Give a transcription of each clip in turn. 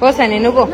పోసాని నువ్వు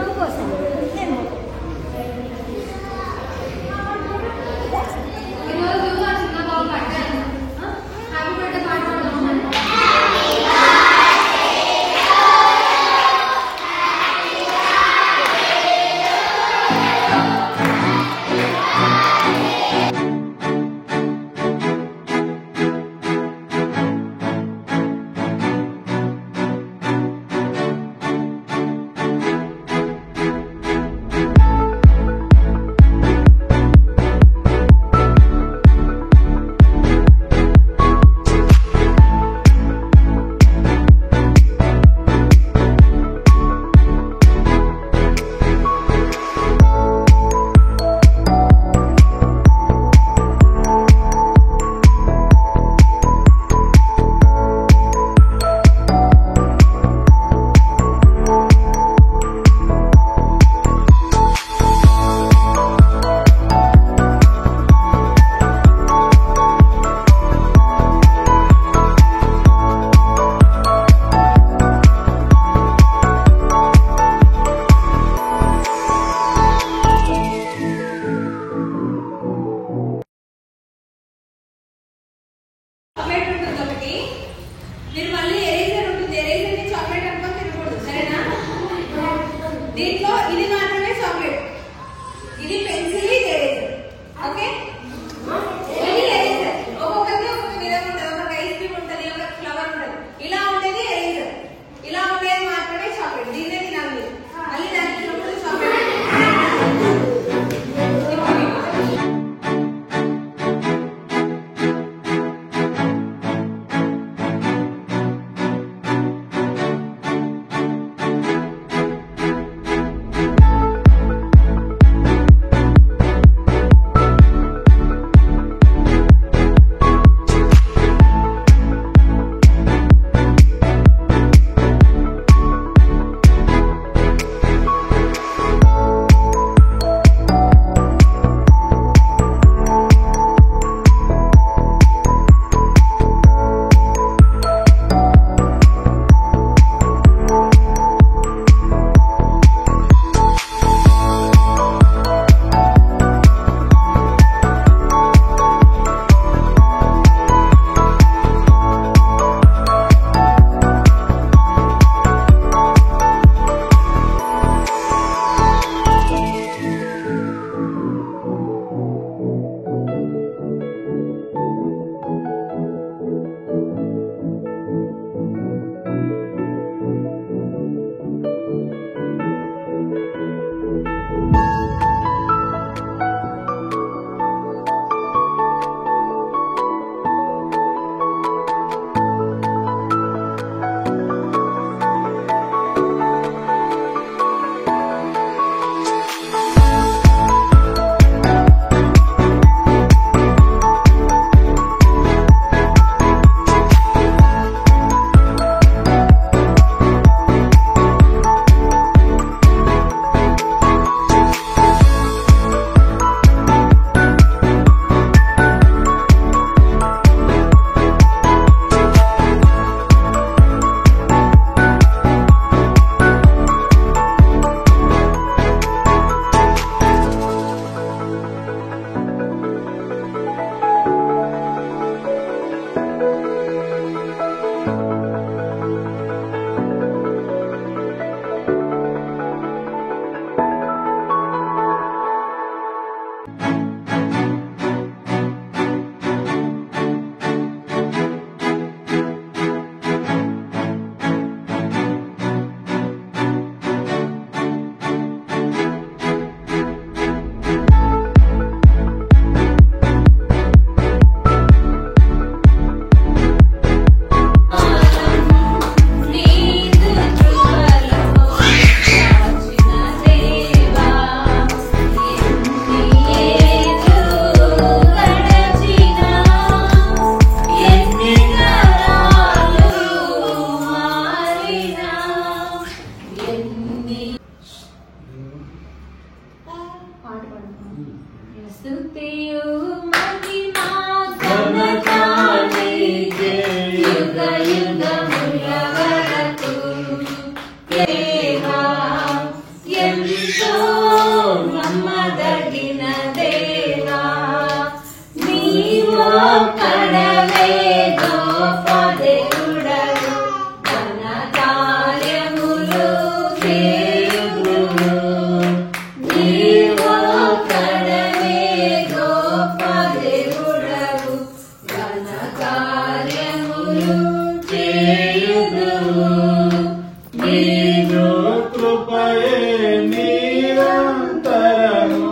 దేవా ఎంతో నమ్మదగిన దేవా నీవో కడవే గోపదేవుడవు ఘన కార్యములు చేయుదువు నీవో కడవే గోపదేవుడవు ఘన కార్యములు చేయుదువు నీదు కృపయే నిరంతరము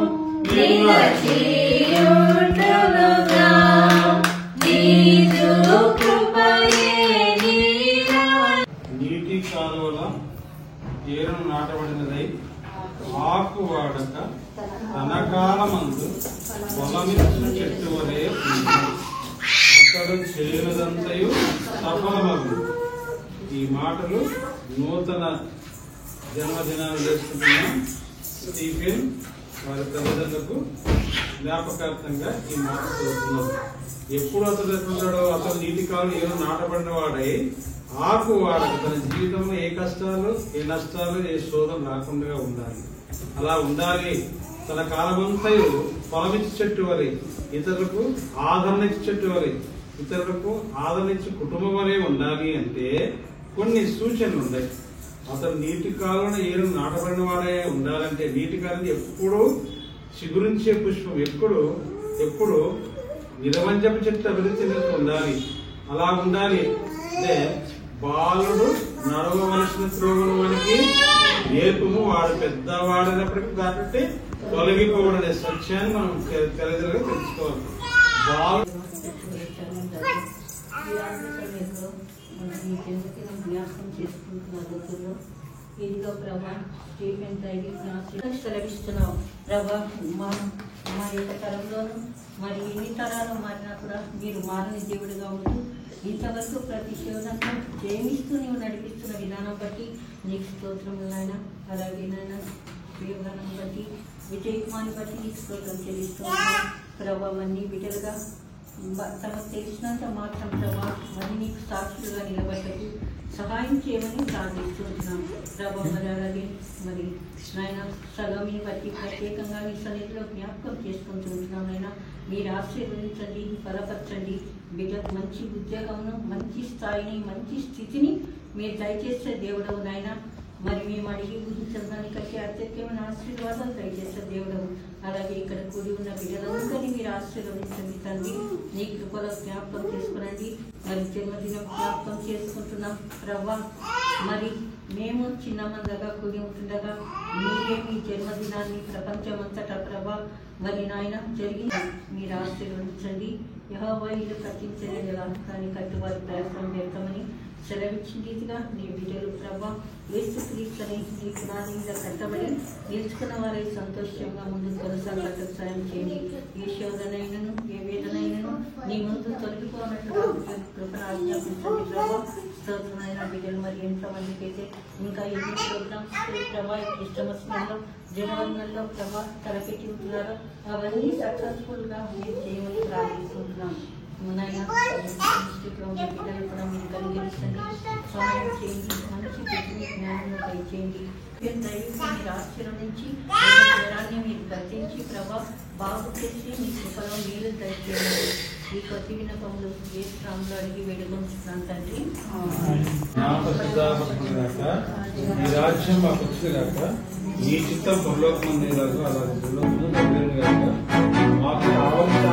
నిలచియుండునుగా నీదు కృపయే నీటి కాలువల ఏరును నాటబడినదై ఆకు వాడక తన కాలమందు పొలమిచ్చు చెట్టు వలె అతడు చేయదంతయు సఫలమగు. ఈ మాటలు నూతన జన్మదినాలు చేసుకుంటున్న స్టీఫెన్ వారి తల్లిదండ్రులకు జ్ఞాపకార్థంగా ఈ మాట చదువుతున్నాం. ఎప్పుడు అతడు ఎట్లున్నాడో అతను నీటి కాలు ఏదో నాటబడిన వాడై ఆకు వాడక తన జీవితంలో ఏ కష్టాలు ఏ నష్టాలు ఏ శోధం రాకుండా ఉండాలి. అలా ఉండాలి. తన కాలమంతయు పొలమిచ్చి చెట్టు వలె ఇతరులకు ఆదరణ ఇచ్చి చెట్టు వలె ఇతరులకు ఆదరణ ఇచ్చి కుటుంబం వలె ఉండాలి అంటే కొన్ని సూచనలు ఉన్నాయి. అతను నీటి కాలువన ఏరు నాటబడిన వాడే ఉండాలంటే నీటి కాలువని ఎప్పుడు చిగురించే పుష్పం ఎప్పుడు నిరవంజపు చెట్టు అభివృద్ధి చెందుతూ ఉండాలి. అలా ఉండాలి అంటే బాలుడు నడవవలసిన త్రోవను మనకి నేర్పుము వాడు పెద్దవాడైనప్పటికీ కాబట్టి తొలగిపోవడం అనే సత్యాన్ని మనం తల్లిదండ్రులుగా తెలుసుకోవాలి. బాలుడు జ్ఞాపకం చేసుకుంటున్నారు. ఇదిగో ప్రభా స్టీఫెన్ సెలవిస్తున్నావు ప్రభా. మా యొక్క తరంలోనూ మరి ఎన్ని తరాలు మారినా కూడా మీరు మారని దేవుడిగా ఉంటూ ఇంతవరకు ప్రతి శోధనను జయమిస్తూ నీవు నడిపిస్తున్న విధానం బట్టి నీకు స్తోత్రములు నాయన. అలాగే నాయన విధానం బట్టి విజయకుమార్ని బట్టి నీకు స్తోత్రం చెల్లిస్తున్నాను ప్రభా. అన్ని బిడ్డలుగా తమకు తెలిసినంత మాత్రం ప్రభా మరి నీకు సాక్షులుగా నిలబడ్డకు సహాయం చేయమని ప్రార్థిస్తున్నాం ప్రభా. మరి అలాగే మరి నాయన సగమిని బట్టి ప్రత్యేకంగా నీ సన్నిధిలో జ్ఞాపకం చేసుకుంటున్నాం నాయన. మీరు ఆశీర్వదించండి, బలపరచండి. బిడ్డకు మంచి ఉద్యోగమును, మంచి స్థాయిని, మంచి స్థితిని మీరు దయచేసే దేవుడవు నాయన. మరి మేము అడిగి ఊహించడానికంటే అత్యధికమైన ఆశీర్వాదాలు దయచేసే దేవుడవు. అలాగే ఇక్కడ కూడి ఉన్న బిడ్డలందరినీ మీరు ఆశీర్వదించండి తండ్రి. నీ కృపలో జ్ఞాపకం చేసుకునండి. మరి జన్మదినం జ్ఞాపకం చేసుకుంటున్నాం ప్రభా. మరి మేము చిన్న మందగా కూడి ఉంటుండగా మీరే మీ జన్మదినాన్ని ప్రపంచమంతటా ప్రభా మరి నాయన జరిగింది మీరు ఆశీర్వదించండి. యెహోవా ఇల్లు కట్టించలే కానీ కట్టువారి ప్రయత్నం వ్యర్థమని సెలవిచ్చిన రీతిగా నీ బిడ్డలు ప్రభా యేసుక్రీస్తుని నీ పునాది మీద కట్టబడి నిలుచుకున్న వారి సంతోషంగా ముందు కొనసాగటకు సాయం చేయండి. ఏ శోధనైనను ఏ వేదనైనను నీ ముందు తొలగిపోనట్టుగా కృపను ఆజ్ఞాపించండి ప్రభా. స్తోత్రమైన బిడ్డలు మరి ఎంతమందికి అయితే ఇంకా ఎన్ని ప్రోగ్రామ్స్ ప్రభా ఇష్టమస్లో జనవరిలో ప్రభా తలపెట్టి ఉంటున్నారో అవన్నీ సక్సెస్ఫుల్గా మీరు చేయమని ప్రార్థిస్తుంటున్నాం. డిస్ట్రిక్ట్లో ఉన్న బిడ్డలు కూడా మీరు కలిగించండి, సహాయం చేయండి, మంచి బుద్ధిని జ్ఞానంలో దయచేయండి. మీరు ఆశీర్వదించి జ్వరాన్ని మీరు గర్తించి ప్రభా బాగు చేసి మీ కృపలో మీరు దయచేయండి. ఈ కొద్ది వినపములు ఏ స్థానంలో అడిగి వేడుకొంచున్నాను తండ్రి. ఈ రాజ్యం మాకు వచ్చిగాక ఈ చిత్తం పరలోకమంది అలాగే మాకు కావాల్సిన